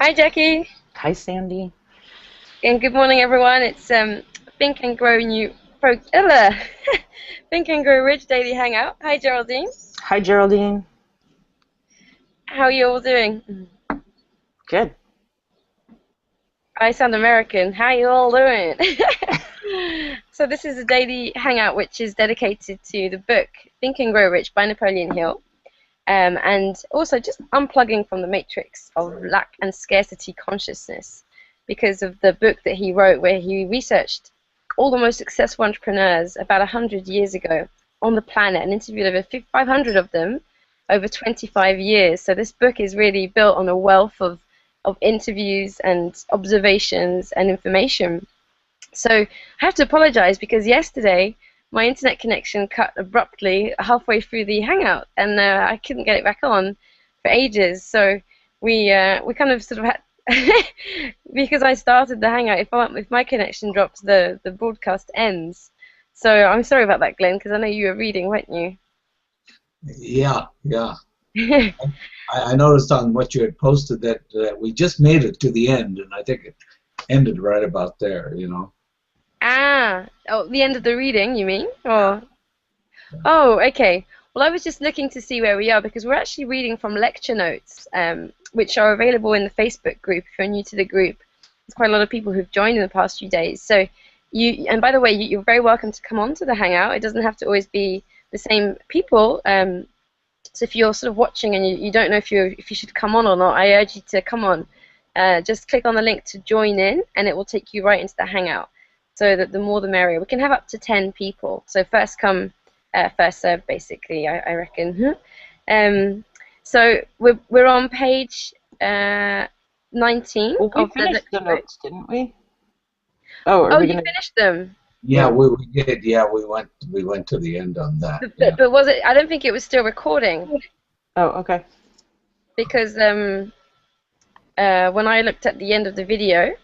Hi, Jackie, Hi, Sandy. and good morning, everyone. It's Think and Grow New Think and Grow Rich Daily Hangout. Hi, Geraldine. Hi, Geraldine. How are you all doing? Good. I sound American. How you all doing? So this is a daily hangout which is dedicated to the book Think and Grow Rich by Napoleon Hill, and also just unplugging from the matrix of lack and scarcity consciousness because of the book that he wrote where he researched all the most successful entrepreneurs about 100 years ago on the planet and interviewed over 500 of them over 25 years. So this book is really built on a wealth of interviews and observations and information. So I have to apologize because yesterday my internet connection cut abruptly halfway through the Hangout, and I couldn't get it back on for ages. So we kind of sort of had because I started the Hangout. If my connection drops, the broadcast ends. So I'm sorry about that, Glenn, because I know you were reading, weren't you? Yeah, yeah. I noticed on what you had posted that we just made it to the end, and I think it ended right about there, you know. Oh, the end of the reading, you mean? Or oh, okay. Well, I was just looking to see where we are because we're actually reading from lecture notes, which are available in the Facebook group. If you're new to the group, there's quite a lot of people who've joined in the past few days. So and by the way, you're very welcome to come on to the Hangout. It doesn't have to always be the same people. So if you're sort of watching and you don't know if you should come on or not, I urge you to come on. Just click on the link to join in, and it will take you right into the Hangout. So that the more the merrier. We can have up to 10 people. So first come, first served, basically, I reckon. So we're on page 19 Well, we of the finished the lecture. notes, didn't we? Oh, are Oh, we you gonna? finished them. Yeah, Yeah. we did. Yeah, we went to the end on that. Yeah. But was it? I don't think it was still recording Oh, okay. because when I looked at the end of the video,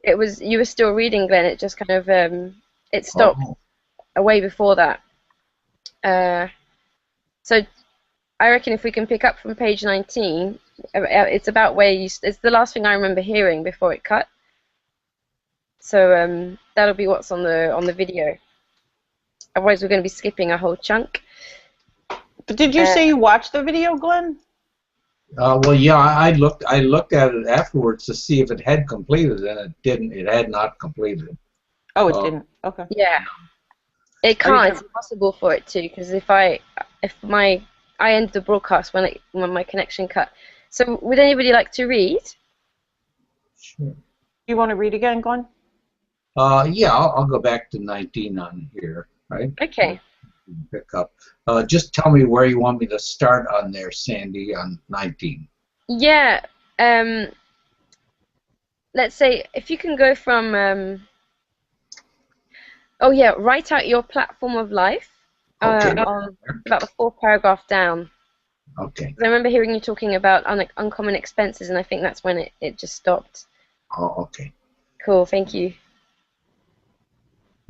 you were still reading, Glenn. It just kind of it stopped Oh, way before that. So I reckon if we can pick up from page 19, it's about where it's the last thing I remember hearing before it cut. So that'll be what's on the video. Otherwise, we're going to be skipping a whole chunk. But did you say you watched the video, Glenn? well, yeah, I looked at it afterwards to see if it had completed, and it didn't. It had not completed. Oh, it Uh, didn't. Okay. Yeah, it can't. It's impossible for it to because if I end the broadcast when my connection cut. So would anybody like to read? Sure. You want to read again, Glenn? Yeah, I'll go back to 19 on here, right? Okay. Pick up. Just tell me where you want me to start on there, Sandy, on 19. Yeah. Let's say if you can go from oh yeah, write out your platform of life Okay. on about the fourth paragraph down. Okay. 'Cause I remember hearing you talking about uncommon expenses, and I think that's when it just stopped. Oh, okay. Cool, thank you.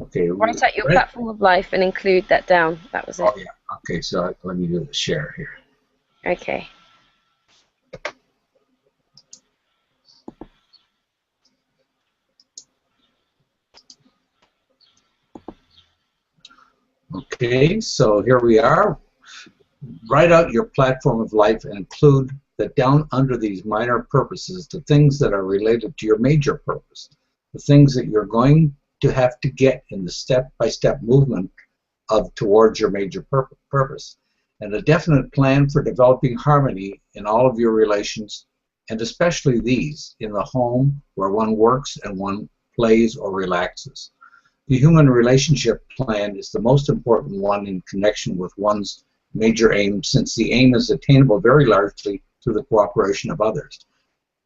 Okay. Write out your Right. platform of life and include that down. That was it. Oh, yeah. Okay, so let me do the share here. Okay. Okay, so here we are. Write out your platform of life and include that down under these minor purposes, the things that are related to your major purpose, the things that you're going to have to get in the step-by-step movement of towards your major purpose, and a definite plan for developing harmony in all of your relations, and especially these in the home where one works and one plays or relaxes. The human relationship plan is the most important one in connection with one's major aim, since the aim is attainable very largely through the cooperation of others.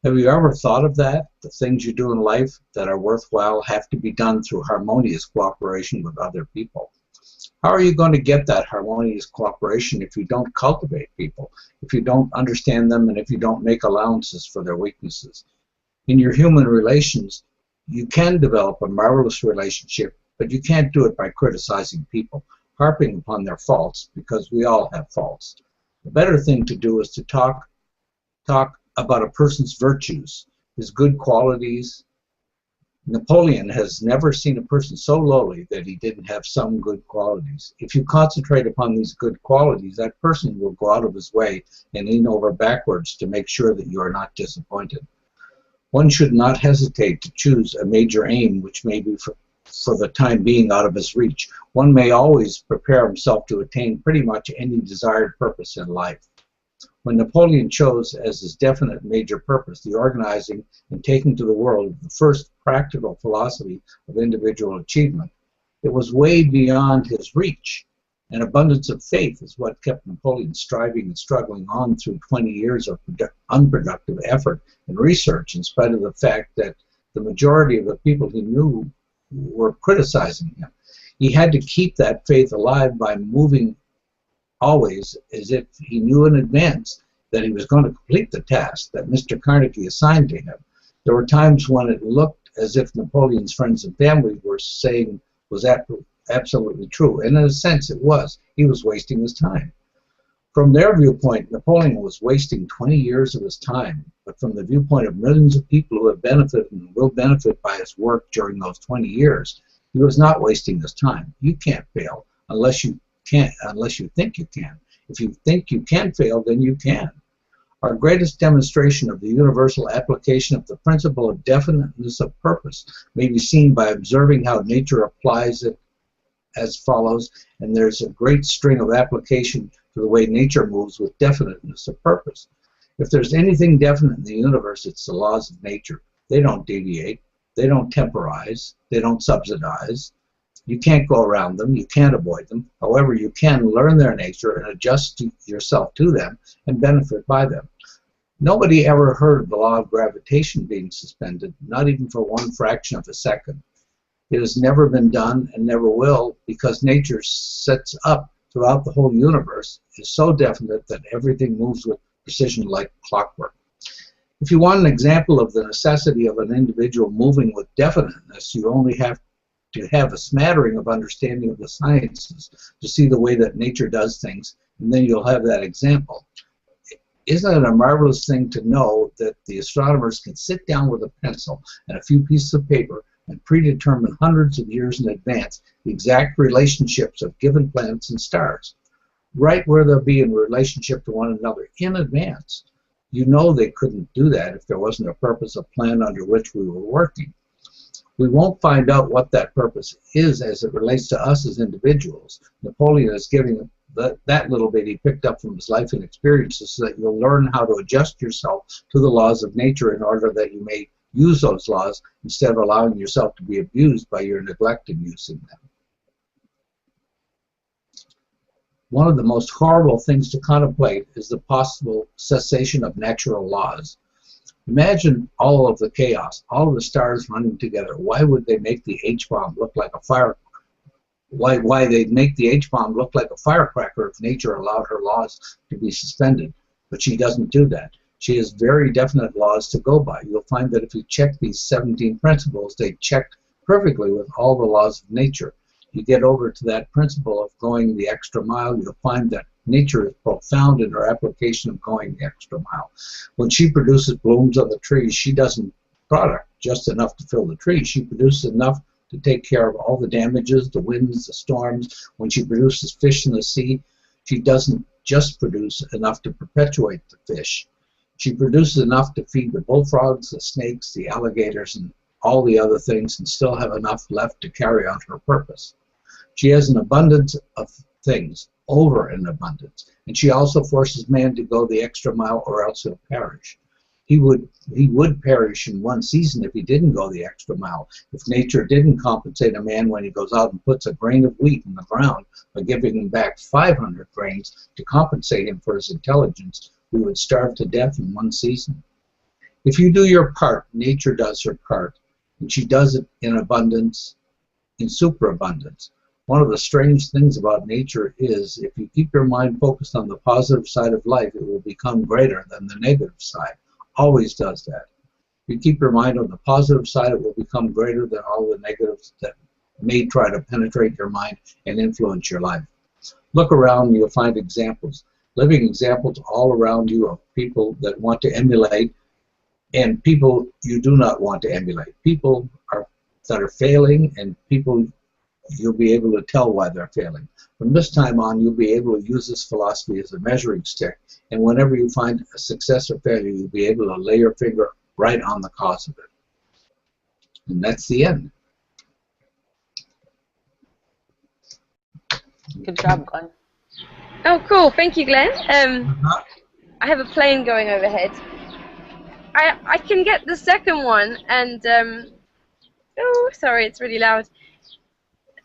Have you ever thought of that? The things you do in life that are worthwhile have to be done through harmonious cooperation with other people. How are you going to get that harmonious cooperation if you don't cultivate people, if you don't understand them, and if you don't make allowances for their weaknesses? In your human relations, you can develop a marvelous relationship, but you can't do it by criticizing people, harping upon their faults, because we all have faults. The better thing to do is to talk about a person's virtues his good qualities. Napoleon has never seen a person so lowly that he didn't have some good qualities. If you concentrate upon these good qualities, that person will go out of his way and lean over backwards to make sure that you are not disappointed. One should not hesitate to choose a major aim which may be for the time being out of his reach. One may always prepare himself to attain pretty much any desired purpose in life. When Napoleon chose as his definite major purpose the organizing and taking to the world the first practical philosophy of individual achievement, it was way beyond his reach. An abundance of faith is what kept Napoleon striving and struggling on through 20 years of unproductive effort and research, in spite of the fact that the majority of the people he knew were criticizing him. He had to keep that faith alive by moving always as if he knew in advance that he was going to complete the task that Mr. Carnegie assigned to him. There were times when it looked as if Napoleon's friends and family were saying was absolutely true, and in a sense it was. He was wasting his time. From their viewpoint, Napoleon was wasting 20 years of his time, but from the viewpoint of millions of people who have benefited and will benefit by his work during those 20 years, he was not wasting his time. You can't fail unless you think you can. If you think you can fail, then you can. Our greatest demonstration of the universal application of the principle of definiteness of purpose may be seen by observing how nature applies it as follows, and there's a great string of application to the way nature moves with definiteness of purpose. If there's anything definite in the universe, it's the laws of nature. They don't deviate, they don't temporize, they don't subsidize. You can't go around them, you can't avoid them. However, you can learn their nature and adjust yourself to them and benefit by them. Nobody ever heard of the law of gravitation being suspended, not even for one fraction of a second. It has never been done and never will, because nature sets up throughout the whole universe is so definite that everything moves with precision like clockwork. If you want an example of the necessity of an individual moving with definiteness, you only have to have a smattering of understanding of the sciences to see the way that nature does things, and then you'll have that example. Isn't it a marvelous thing to know that the astronomers can sit down with a pencil and a few pieces of paper and predetermine hundreds of years in advance the exact relationships of given planets and stars, right where they'll be in relationship to one another in advance? You know they couldn't do that if there wasn't a purpose, a plan under which we were working. We won't find out what that purpose is as it relates to us as individuals. Napoleon is giving that little bit he picked up from his life and experiences so that you'll learn how to adjust yourself to the laws of nature in order that you may use those laws instead of allowing yourself to be abused by your neglect in using them. One of the most horrible things to contemplate is the possible cessation of natural laws. Imagine all of the chaos, all of the stars running together. Why would they make the H-bomb look like a fire? Why they'd make the H-bomb look like a firecracker if nature allowed her laws to be suspended? But she doesn't do that. She has very definite laws to go by. You'll find that if you check these 17 principles, they check perfectly with all the laws of nature. You get over to that principle of going the extra mile, you'll find that nature is profound in her application of going the extra mile. When she produces blooms on the trees, she doesn't product just enough to fill the tree. She produces enough to take care of all the damages, the winds, the storms. When she produces fish in the sea, she doesn't just produce enough to perpetuate the fish. She produces enough to feed the bullfrogs, the snakes, the alligators, and all the other things, and still have enough left to carry out her purpose. She has an abundance of things, over an abundance, and she also forces man to go the extra mile or else he'll perish. He would perish in one season if he didn't go the extra mile. If nature didn't compensate a man when he goes out and puts a grain of wheat in the ground by giving him back 500 grains to compensate him for his intelligence, we would starve to death in one season. If you do your part, nature does her part, and she does it in abundance, in superabundance. One of the strange things about nature is if you keep your mind focused on the positive side of life, it will become greater than the negative side. Always does that. If you keep your mind on the positive side, it will become greater than all the negatives that may try to penetrate your mind and influence your life. Look around and you'll find examples, living examples all around you of people that want to emulate and people you do not want to emulate. People that are failing, and people you'll be able to tell why they're failing. From this time on, you'll be able to use this philosophy as a measuring stick, and whenever you find a success or failure, you'll be able to lay your finger right on the cause of it. And that's the end. Good job, Glenn. Oh, cool. Thank you, Glenn. I have a plane going overhead. I can get the second one, and oh, sorry, it's really loud.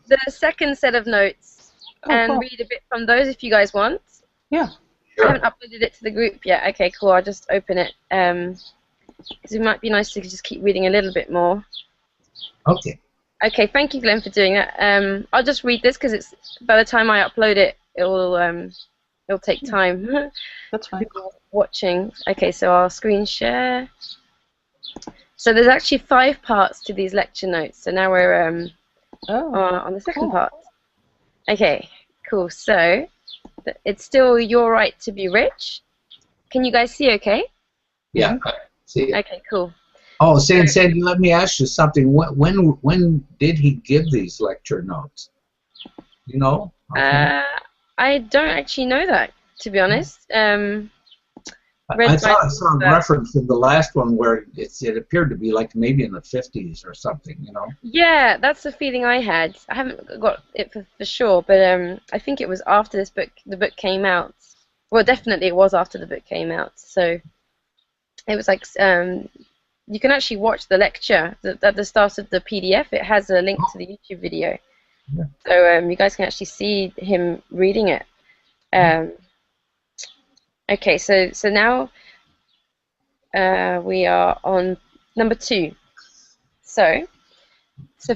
The second set of notes, and cool. read a bit from those if you guys want. Yeah. I haven't uploaded it to the group yet. Okay, cool. I'll just open it. Because it might be nice to just keep reading a little bit more. Okay. Okay, thank you, Glenn, for doing that. I'll just read this because it's by the time I upload it, it'll take time. That's fine. People watching. Okay, so I'll screen share. So there's actually 5 parts to these lecture notes. So now we're on the second part. Okay, cool. So it's still your right to be rich. Can you guys see? Okay. Yeah, I see it. Okay, cool. Oh, Sandy, let me ask you something. When did he give these lecture notes? You know? Okay. I don't actually know that, to be honest. I thought I saw a reference in the last one where it appeared to be like maybe in the 50s or something, you know? Yeah, that's the feeling I had. I haven't got it for sure, but I think it was after the book came out. Well, definitely it was after the book came out. So it was like you can actually watch the lecture at the start of the PDF. It has a link to the YouTube video. Yeah. So you guys can actually see him reading it. Okay, so now we are on number 2. So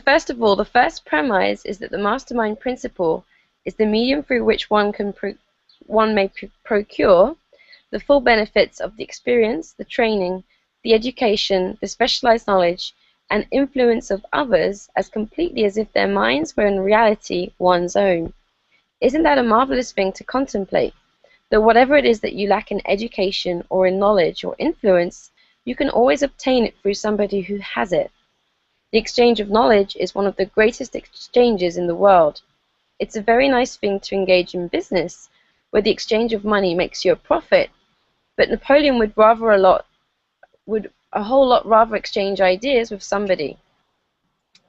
first of all, the first premise is that the mastermind principle is the medium through which one may procure the full benefits of the experience, the training, the education, the specialized knowledge, and influence of others as completely as if their minds were in reality one's own. Isn't that a marvelous thing to contemplate? That whatever it is that you lack in education or in knowledge or influence, you can always obtain it through somebody who has it. The exchange of knowledge is one of the greatest exchanges in the world. It's a very nice thing to engage in business, where the exchange of money makes you a profit, but Napoleon would a whole lot rather exchange ideas with somebody.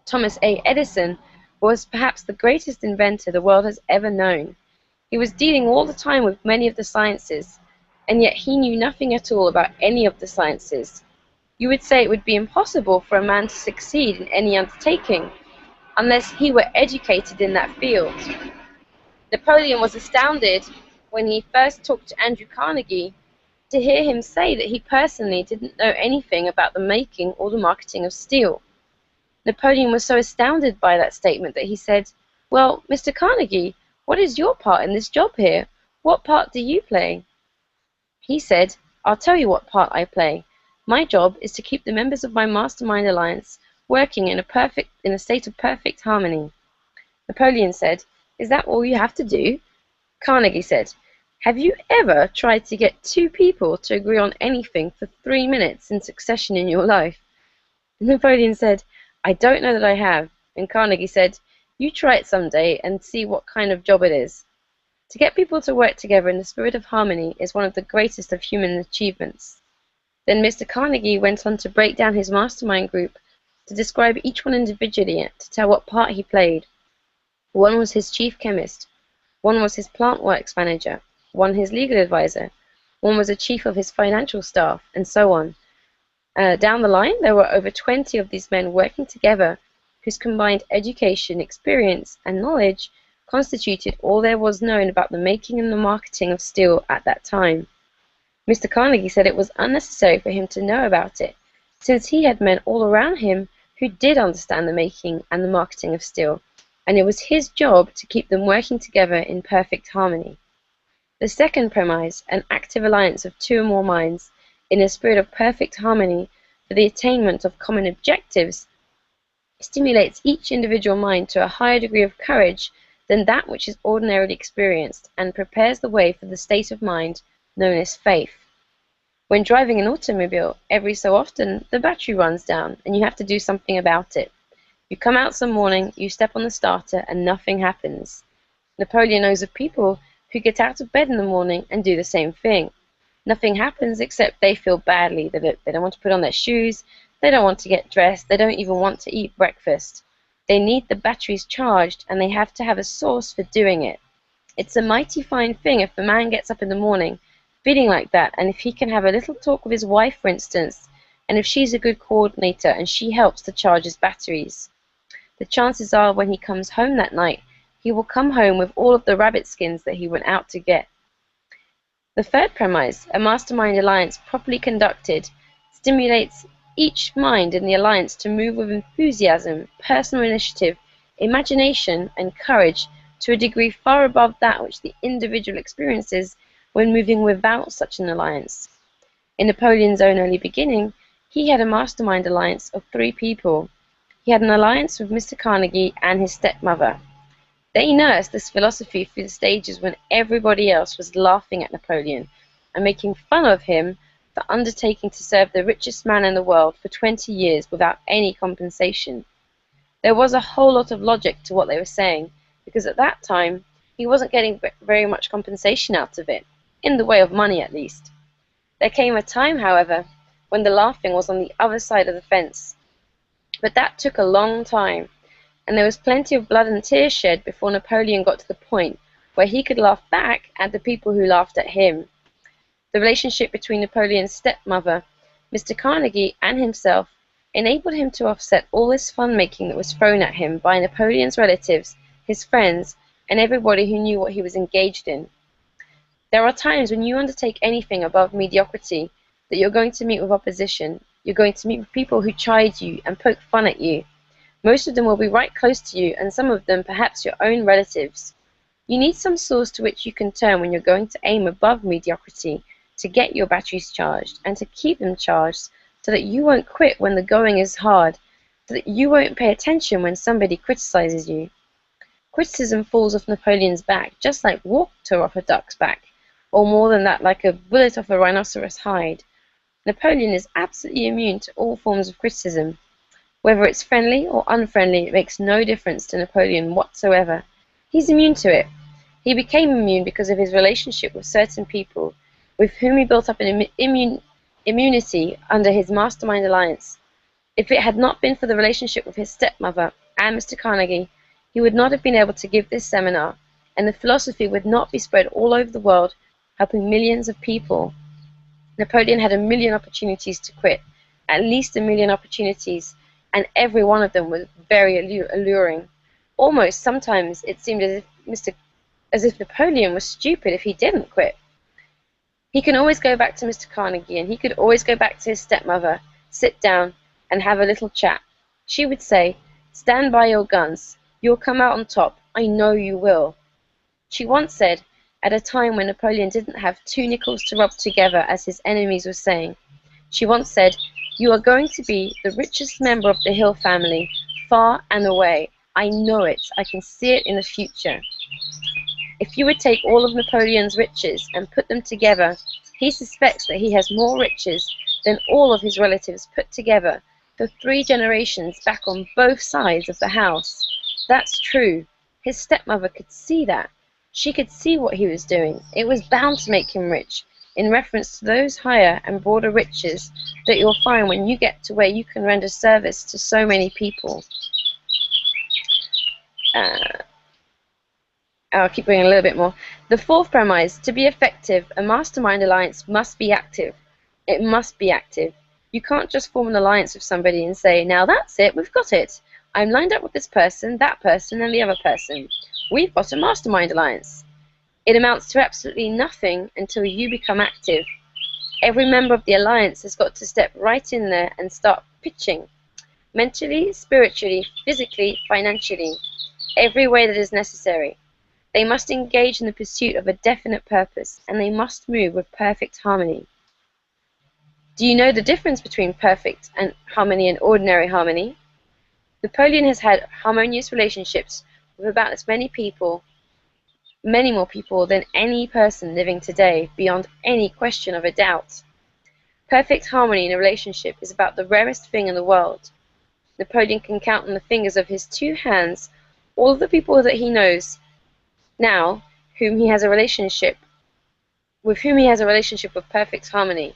Thomas A. Edison was perhaps the greatest inventor the world has ever known. He was dealing all the time with many of the sciences, and yet he knew nothing at all about any of the sciences. You would say it would be impossible for a man to succeed in any undertaking unless he were educated in that field. Napoleon was astounded when he first talked to Andrew Carnegie to hear him say that he personally didn't know anything about the making or the marketing of steel. Napoleon was so astounded by that statement that he said, "Well, Mr. Carnegie, what is your part in this job here? What part do you play?" He said, "I'll tell you what part I play. My job is to keep the members of my Mastermind Alliance working in a state of perfect harmony." Napoleon said, "Is that all you have to do?" Carnegie said, "Have you ever tried to get 2 people to agree on anything for 3 minutes in succession in your life?" Napoleon said, "I don't know that I have." And Carnegie said, "You try it someday and see what kind of job it is." To get people to work together in the spirit of harmony is one of the greatest of human achievements. Then Mr. Carnegie went on to break down his mastermind group, to describe each one individually, to tell what part he played. One was his chief chemist, one was his plant works manager, one his legal advisor, one was a chief of his financial staff, and so on. Down the line, there were over 20 of these men working together, whose combined education, experience, and knowledge constituted all there was known about the making and the marketing of steel at that time. Mr. Carnegie said it was unnecessary for him to know about it, since he had men all around him who did understand the making and the marketing of steel, and it was his job to keep them working together in perfect harmony. The second premise, an active alliance of 2 or more minds, in a spirit of perfect harmony for the attainment of common objectives, stimulates each individual mind to a higher degree of courage than that which is ordinarily experienced, and prepares the way for the state of mind known as faith. When driving an automobile, every so often the battery runs down and you have to do something about it. You come out some morning, you step on the starter and nothing happens. Napoleon knows of people who get out of bed in the morning and do the same thing. Nothing happens except they feel badly. They don't want to put on their shoes, they don't want to get dressed, they don't even want to eat breakfast. They need the batteries charged and they have to have a source for doing it. It's a mighty fine thing if the man gets up in the morning feeling like that, and if he can have a little talk with his wife, for instance, and if she's a good coordinator and she helps to charge his batteries. The chances are when he comes home that night, he will come home with all of the rabbit skins that he went out to get. The third premise, a mastermind alliance properly conducted, stimulates each mind in the alliance to move with enthusiasm, personal initiative, imagination, and courage to a degree far above that which the individual experiences when moving without such an alliance. In Napoleon's own early beginning, he had a mastermind alliance of 3 people. He had an alliance with Mr. Carnegie and his stepmother. They nursed this philosophy through the stages when everybody else was laughing at Napoleon and making fun of him for undertaking to serve the richest man in the world for 20 years without any compensation. There was a whole lot of logic to what they were saying, because at that time he wasn't getting very much compensation out of it, in the way of money at least. There came a time, however, when the laughing was on the other side of the fence. But that took a long time, and there was plenty of blood and tears shed before Napoleon got to the point where he could laugh back at the people who laughed at him. The relationship between Napoleon's stepmother, Mr. Carnegie, and himself enabled him to offset all this fun-making that was thrown at him by Napoleon's relatives, his friends, and everybody who knew what he was engaged in. There are times when you undertake anything above mediocrity that you're going to meet with opposition. You're going to meet with people who chide you and poke fun at you. Most of them will be right close to you, and some of them perhaps your own relatives. You need some source to which you can turn when you're going to aim above mediocrity to get your batteries charged and to keep them charged so that you won't quit when the going is hard, so that you won't pay attention when somebody criticizes you. Criticism falls off Napoleon's back just like water off a duck's back, or more than that, like a bullet off a rhinoceros hide. Napoleon is absolutely immune to all forms of criticism. Whether it's friendly or unfriendly, it makes no difference to Napoleon whatsoever. He's immune to it. He became immune because of his relationship with certain people, with whom he built up an immunity under his mastermind alliance. If it had not been for the relationship with his stepmother and Mr. Carnegie, he would not have been able to give this seminar, and the philosophy would not be spread all over the world, helping millions of people. Napoleon had 1,000,000 opportunities to quit, at least 1,000,000 opportunities, and every one of them was very alluring. Almost sometimes it seemed as if Napoleon was stupid if he didn't quit. He can always go back to Mr. Carnegie, and he could always go back to his stepmother, sit down, and have a little chat. She would say, "Stand by your guns. You'll come out on top. I know you will." She once said, at a time when Napoleon didn't have 2 nickels to rub together, as his enemies were saying, she once said, "You are going to be the richest member of the Hill family, far and away. I know it. I can see it in the future." If you would take all of Napoleon's riches and put them together, he suspects that he has more riches than all of his relatives put together for 3 generations back on both sides of the house. That's true. His stepmother could see that. She could see what he was doing. It was bound to make him rich, in reference to those higher and broader riches that you'll find when you get to where you can render service to so many people. I'll keep going a little bit more. The 4th premise, to be effective, a mastermind alliance must be active. It must be active. You can't just form an alliance with somebody and say, "Now that's it, we've got it. I'm lined up with this person, that person, and the other person. We've got a mastermind alliance." It amounts to absolutely nothing until you become active. Every member of the alliance has got to step right in there and start pitching. Mentally, spiritually, physically, financially. Every way that is necessary. They must engage in the pursuit of a definite purpose, and they must move with perfect harmony. Do you know the difference between perfect harmony and ordinary harmony? Napoleon has had harmonious relationships with about as many people, many more people than any person living today, beyond any question of a doubt. Perfect harmony in a relationship is about the rarest thing in the world. Napoleon can count on the fingers of his 2 hands all of the people that he knows now whom he has a relationship with perfect harmony.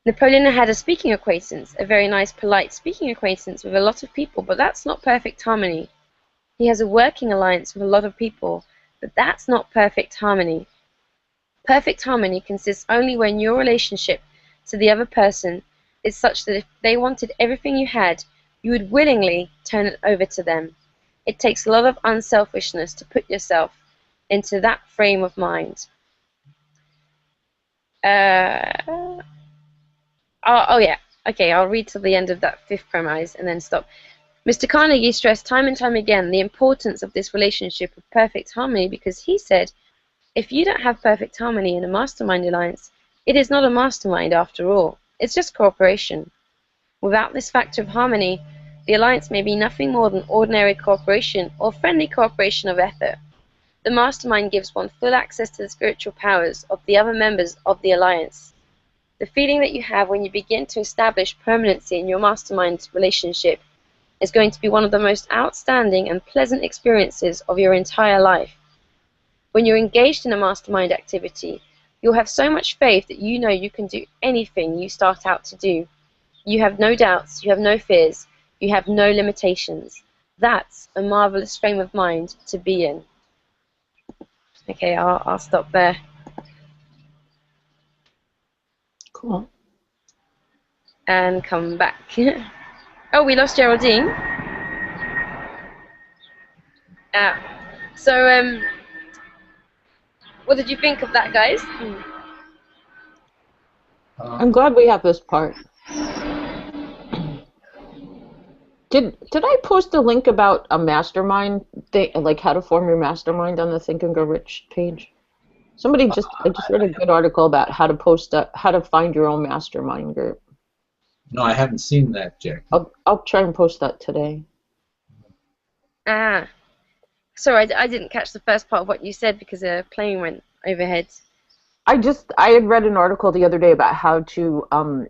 Napoleon had a speaking acquaintance, a very nice, polite speaking acquaintance with a lot of people, but that's not perfect harmony. He has a working alliance with a lot of people, but that's not perfect harmony. Perfect harmony consists only when your relationship to the other person is such that if they wanted everything you had, you would willingly turn it over to them. It takes a lot of unselfishness to put yourself into that frame of mind. Oh yeah, okay, I'll read till the end of that 5th premise and then stop. Mr. Carnegie stressed time and time again the importance of this relationship of perfect harmony because he said, if you don't have perfect harmony in a mastermind alliance, it is not a mastermind after all. It's just cooperation. Without this factor of harmony, the alliance may be nothing more than ordinary cooperation or friendly cooperation of effort. The mastermind gives one full access to the spiritual powers of the other members of the alliance. The feeling that you have when you begin to establish permanency in your mastermind relationship is going to be one of the most outstanding and pleasant experiences of your entire life. When you're engaged in a mastermind activity, you'll have so much faith that you know you can do anything you start out to do. You have no doubts, you have no fears, you have no limitations. That's a marvelous frame of mind to be in. Okay, I'll stop there. Cool. And come back. Oh, we lost Geraldine. So, what did you think of that, guys? I'm glad we have this part. Did I post a link about a mastermind thing, like how to form your mastermind on the Think and Grow Rich page? I just read a good article about how to find your own mastermind group. No, I haven't seen that, Jack. I'll try and post that today. Sorry, I didn't catch the first part of what you said because a plane went overhead. I had read an article the other day about how to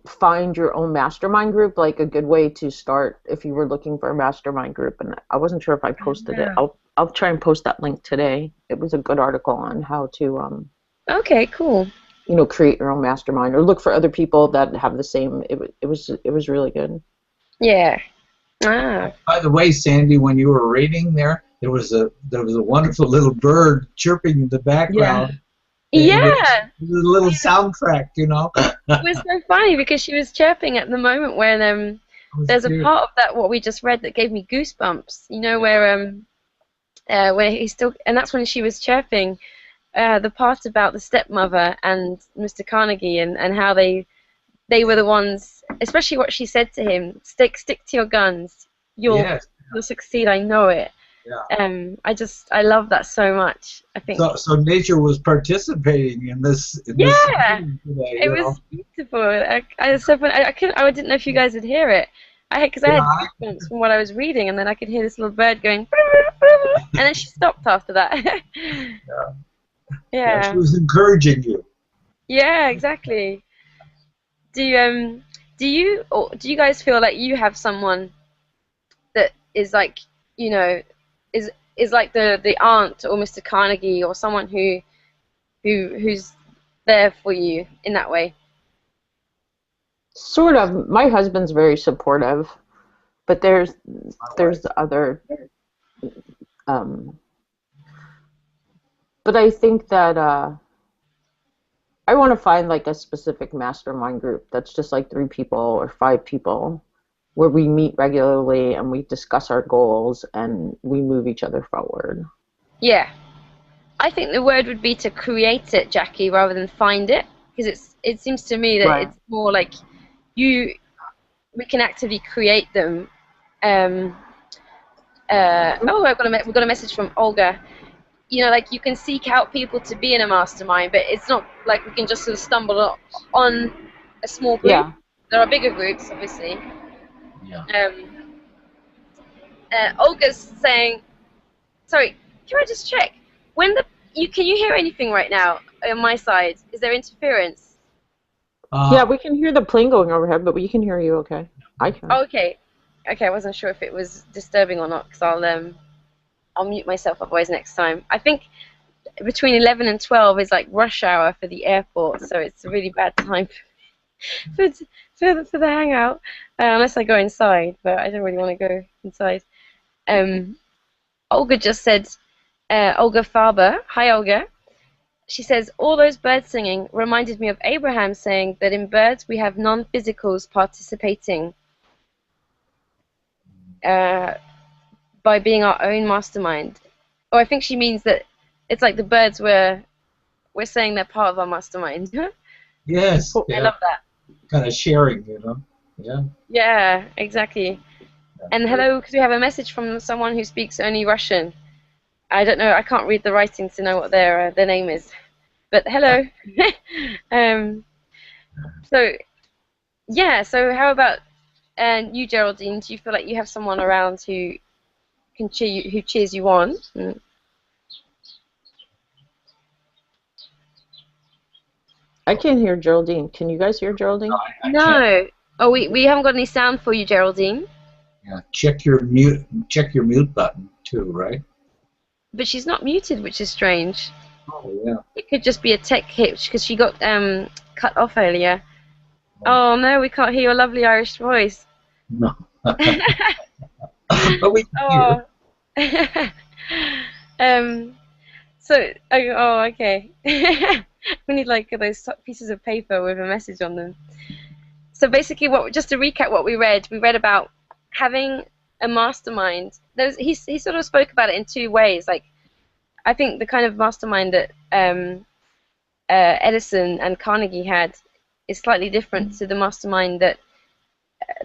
find your own mastermind group, like a good way to start if you were looking for a mastermind group, and I wasn't sure if I posted it. I'll try and post that link today. It was a good article on how to Okay, cool. Create your own mastermind or look for other people that have the same. It was really good. Yeah. By the way, Sandy, when you were reading there was a wonderful little bird chirping in the background. Yeah. It was a little soundtrack, It was so funny because she was chirping at the moment when there's a part of that what we just read that gave me goosebumps. Where he's still, and that's when she was chirping the part about the stepmother and Mr. Carnegie and how they were the ones, especially what she said to him, stick to your guns. You'll succeed, I know it. Yeah. I love that so much. I think so nature was participating in this. Today, it was beautiful. I didn't know if you guys would hear it. Because I had goosebumps from what I was reading, and then I could hear this little bird going, and then she stopped after that. Yeah. She was encouraging you. Yeah, exactly. Do you guys feel like you have someone that is like is like the aunt or Mr. Carnegie or someone who's there for you in that way? Sort of. My husband's very supportive, but there's other. But I think that I want to find like a specific mastermind group that's just like 3 people or 5 people, where we meet regularly and we discuss our goals and we move each other forward. Yeah. I think the word would be to create it, Jackie, rather than find it, because it seems to me that it's more like we can actively create them. We've got a message from Olga. Like you can seek out people to be in a mastermind, but it's not like we can just sort of stumble on a small group. Yeah. There are bigger groups, obviously. Yeah. Olga's saying, sorry, can I just check? Can you hear anything right now on my side? Is there interference? Yeah, we can hear the plane going overhead, but we can hear you okay. I can. Oh, okay. Okay, I wasn't sure if it was disturbing or not, because I'll mute myself otherwise next time. I think between 11 and 12 is like rush hour for the airport, so it's a really bad time for the hangout, unless I go inside, but I don't really want to go inside. Um, Olga just said, Olga Faber, hi Olga. She says, all those birds singing reminded me of Abraham saying that in birds we have non-physicals participating uh, by being our own mastermind. Oh, I think she means that it's like the birds we're saying they're part of our mastermind. Yes, I yeah, love that. kind of sharing, you know. Yeah. Yeah, exactly. And hello, because we have a message from someone who speaks only Russian. I don't know, I can't read the writing to know what their name is. But hello. um, so yeah, so how about you, Geraldine? Do you feel like you have someone around who can cheer you, who cheers you on? Mm. I can't hear Geraldine. Can you guys hear No, Geraldine? I can't. No. Oh, we haven't got any sound for you, Geraldine. Yeah, check your mute button too, right? But she's not muted, which is strange. Oh yeah. It could just be a tech hitch because she got cut off earlier. Oh no, we can't hear your lovely Irish voice. No. But we can Oh. hear. um. So, oh, okay. We need like those pieces of paper with a message on them. So basically, just to recap what we read about having a mastermind. He sort of spoke about it in two ways. Like, I think the kind of mastermind that Edison and Carnegie had is slightly different to the mastermind that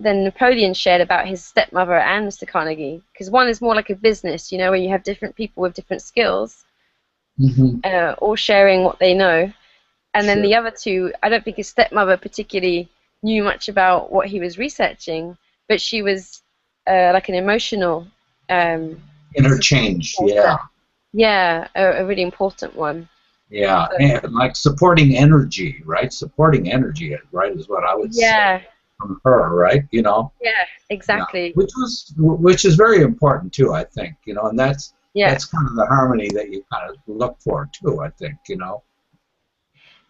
then Napoleon shared about his stepmother and Mr. Carnegie. Because one is more like a business, you know, where you have different people with different skills, all sharing what they know. And then Sure. the other two, I don't think his stepmother particularly knew much about what he was researching, but she was like an emotional Interchange, supporter. Yeah, a really important one. yeah, So, and like supporting energy, right? Supporting energy, right, is what I would say yeah, from her, right? You know, yeah, yeah, exactly. which is very important too, I think, you know, and Yeah, that's kind of the harmony that you kind of look for too, I think, you know.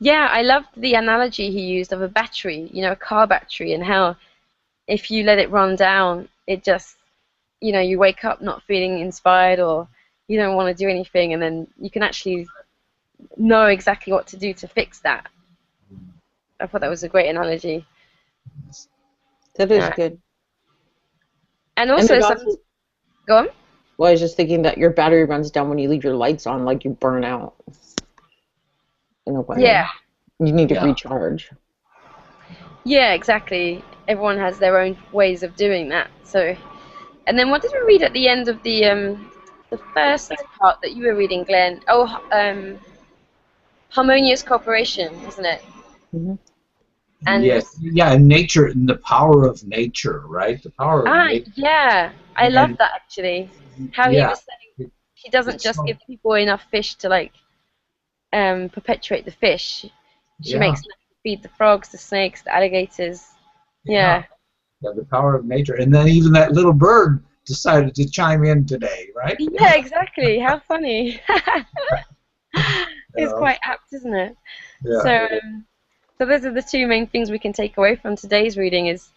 yeah, I loved the analogy he used of a battery, you know, a car battery, and how if you let it run down, it just, you know, you wake up not feeling inspired or you don't want to do anything, and then you can actually know exactly what to do to fix that. I thought that was a great analogy. That is Yeah. good. And And also it some, also, go on. well, I was just thinking that your battery runs down when you leave your lights on, like you burn out in a way. Yeah, You need to Yeah. recharge. yeah, exactly. Everyone has their own ways of doing that. So, and then what did we read at the end of the first part that you were reading, Glenn? Oh, harmonious cooperation, wasn't it? Hmm. And Yes, yeah, and nature, and the power of nature, right? The power of nature, yeah, I love and that actually. How he yeah, was saying it, he doesn't it's just so, give people enough fish to like perpetuate the fish. She yeah, makes them feed the frogs, the snakes, the alligators. yeah, Yeah. yeah, the power of nature, and then even that little bird decided to chime in today, right? Yeah, exactly. How funny. You It's know, quite apt, isn't it? yeah, So, it is. so those are the two main things we can take away from today's reading is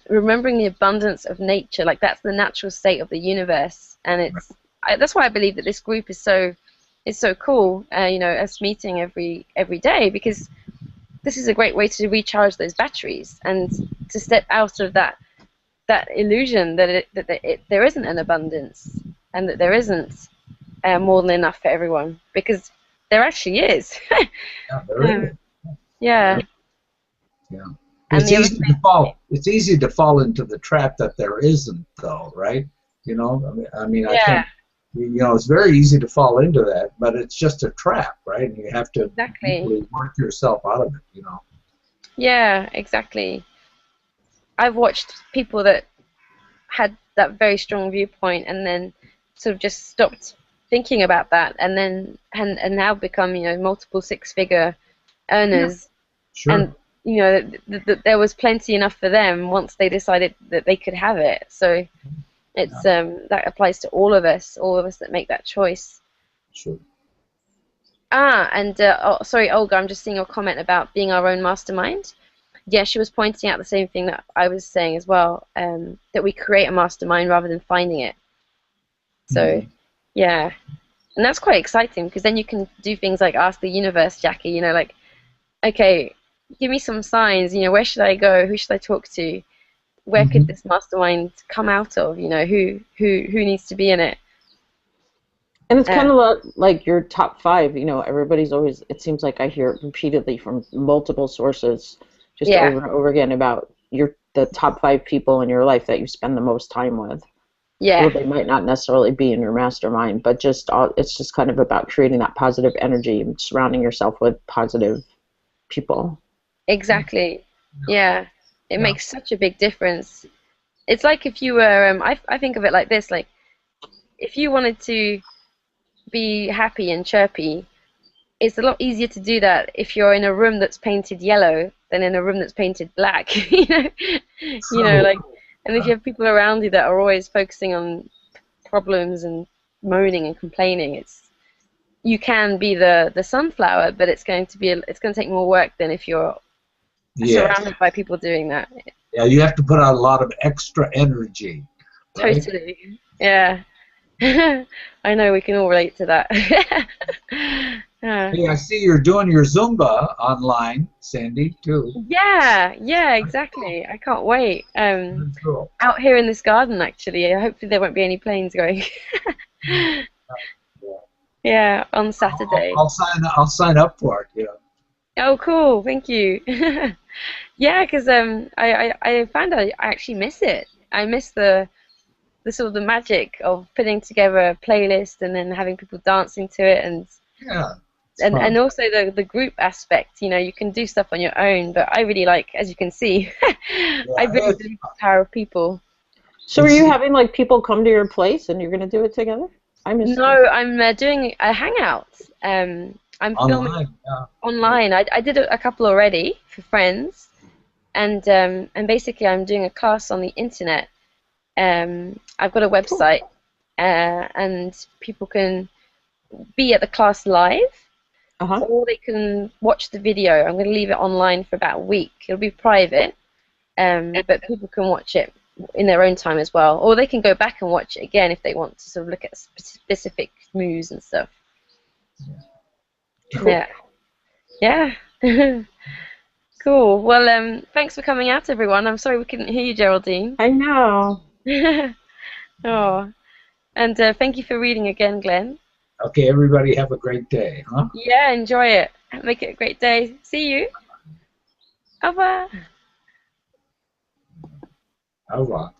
remembering the abundance of nature. Like that's the natural state of the universe, and that's why I believe that this group is so cool. You know, us meeting every day because this is a great way to recharge those batteries and to step out of that illusion that there isn't an abundance and that there isn't more than enough for everyone because there actually is. Yeah, there Um, is. Yeah, yeah, yeah. But and it's the other easy to thing, fall. It's easy to fall into the trap that there isn't, though, right? You know, I yeah, think, you know, it's very easy to fall into that, but it's just a trap, right? And you have to exactly. mentally work yourself out of it, you know. Yeah, exactly. I've watched people that had that very strong viewpoint and then sort of just stopped thinking about that and then and now become, you know, multiple six-figure Yeah, earners Sure. and you know there was plenty enough for them once they decided that they could have it. So it's that applies to all of us that make that choice. Sure. And sorry, Olga, I'm just seeing your comment about being our own mastermind. Yeah, she was pointing out the same thing that I was saying as well, that we create a mastermind rather than finding it. So, yeah, and that's quite exciting because then you can do things like ask the universe, Jackie, you know, like, okay, give me some signs, you know, where should I go? Who should I talk to? Where could this mastermind come out of? You know, who needs to be in it? And it's kind of like your top five. You know, everybody's always. It seems like I hear it repeatedly from multiple sources, just Yeah, over and over again about the top five people in your life that you spend the most time with. Well, yeah, they might not necessarily be in your mastermind, but it's just kind of about creating that positive energy and surrounding yourself with positive people. exactly. Yeah, it Yeah. makes such a big difference. It's like if you were, I think of it like this, like if you wanted to be happy and chirpy, it's a lot easier to do that if you're in a room that's painted yellow than in a room that's painted black. Like, and if you have people around you that are always focusing on problems and moaning and complaining, you can be the sunflower, but it's going to take more work than if you're Yes. surrounded by people doing that. Yeah, you have to put out a lot of extra energy, right? Totally. Yeah. I know we can all relate to that. Hey, I see you're doing your Zumba online, Sandy, too. Yeah, exactly. I can't wait. Very cool. Out here in this garden, actually. Hopefully there won't be any planes going. Yeah. Yeah, on Saturday. I'll sign up for it. Yeah. Oh, cool. Thank you. Yeah, because I found I actually miss it. I miss the sort of the magic of putting together a playlist and then having people dancing to it, Yeah. It's and fun. also the group aspect. You know, you can do stuff on your own, but I really like, as you can see, I Yeah. really believe the power of people. So, are you having like people come to your place and you're going to do it together? I missed this. No, I'm doing a hangout. I'm filming Online. Yeah. online. I did a couple already for friends, and basically I'm doing a class on the internet. I've got a Cool. website, and people can be at the class live, Uh-huh. or they can watch the video. I'm going to leave it online for about a week. It'll be private, but people can watch it in their own time as well, or they can go back and watch it again if they want to sort of look at specific moves and stuff. Cool. Yeah, yeah. Cool. Well, thanks for coming out, everyone. I'm sorry we couldn't hear you, Geraldine. I know. Oh, and thank you for reading again, Glenn. Okay, everybody have a great day, huh? Yeah, enjoy it. Make it a great day. See you. Bye bye. Au revoir.